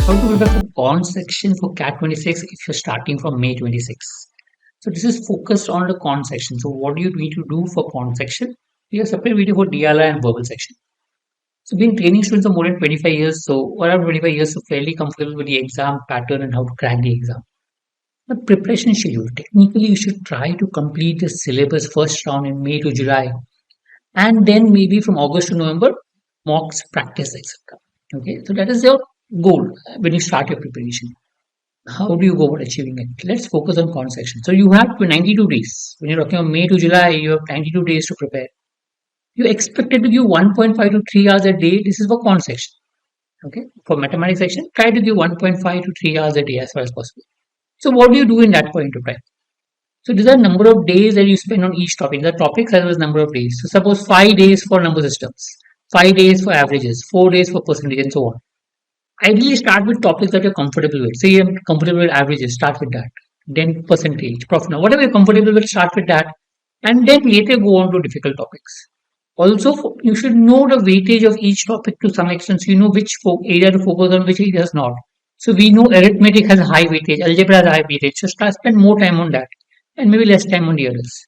How to prepare for Quant section for CAT 26 if you're starting from May 26. So this is focused on the Quant section. So what do you need to do for Quant section? We have a separate video for DLR and verbal section. So being training students for more than 25 years, so around 25 years, so fairly comfortable with the exam pattern and how to crack the exam. The preparation schedule. Technically, you should try to complete the syllabus first round in May to July, and then maybe from August to November, mocks, practice, etc. Okay, so that is your goal when you start your preparation. How do you go about achieving it? Let's focus on Quant section. So you have 92 days. When you're talking about May to July, you have 92 days to prepare. You expected to give 1.5 to 3 hours a day. This is for Quant section. Okay, for mathematics section, try to give 1.5 to 3 hours a day as far as possible. So what do you do in that point of time? So these are number of days that you spend on each topic. The topics as well as number of days. So suppose 5 days for number systems, 5 days for averages, 4 days for percentage, and so on. Ideally, start with topics that you're comfortable with. Say you're comfortable with averages, start with that. Then percentage, profit. Now, whatever you're comfortable with, start with that. And then later go on to difficult topics. Also, you should know the weightage of each topic to some extent. So you know which area to focus on, which area is not. So we know arithmetic has a high weightage, algebra has a high weightage. So spend more time on that and maybe less time on the others.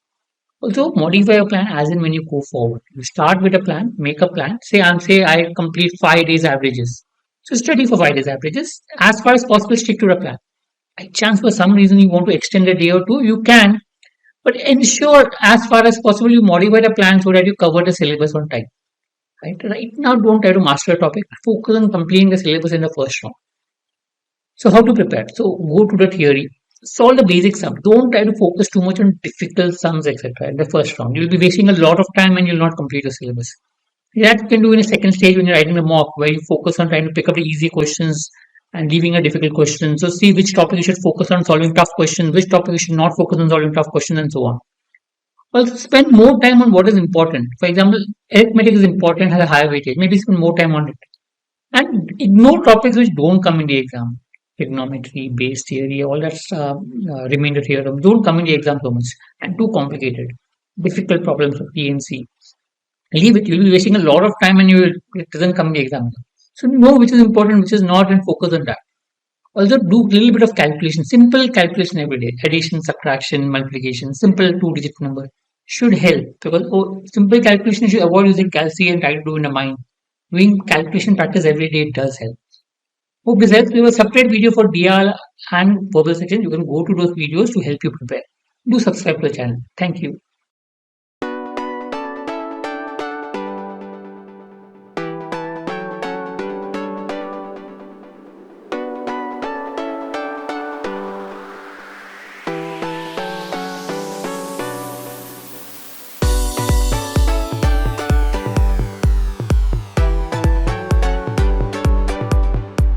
Also, modify your plan as and when you go forward. You start with a plan, make a plan. Say I complete 5 days averages. So study for 5 days averages. As far as possible, stick to the plan. By chance, for some reason, you want to extend a day or two, you can. But ensure, as far as possible, you modify the plan so that you cover the syllabus on time. Right now, don't try to master a topic. Focus on completing the syllabus in the first round. So how to prepare? So go to the theory. Solve the basic sum. Don't try to focus too much on difficult sums, etc. in the first round. You'll be wasting a lot of time and you'll not complete the syllabus. That you can do in a second stage when you're writing the mock, where you focus on trying to pick up the easy questions and leaving a difficult question. So see which topic you should focus on solving tough questions, which topic you should not focus on solving tough questions, and so on. Also spend more time on what is important. For example, arithmetic is important, has a higher weightage. Maybe spend more time on it. And ignore topics which don't come in the exam. Trigonometry, base theory, all that remainder theorem don't come in the exam so much and too complicated. Difficult problems of PNC. Leave it. You'll be wasting a lot of time and it doesn't come in the exam. So know which is important, which is not, and focus on that. Also do a little bit of calculation, simple calculation every day. Addition, subtraction, multiplication, simple 2-digit number should help, because simple calculation you should avoid using calci and try to do in the mind. Doing calculation practice every day does help. Hope this helps. We have a separate video for DR and verbal section. You can go to those videos to help you prepare. Do subscribe to the channel. Thank you.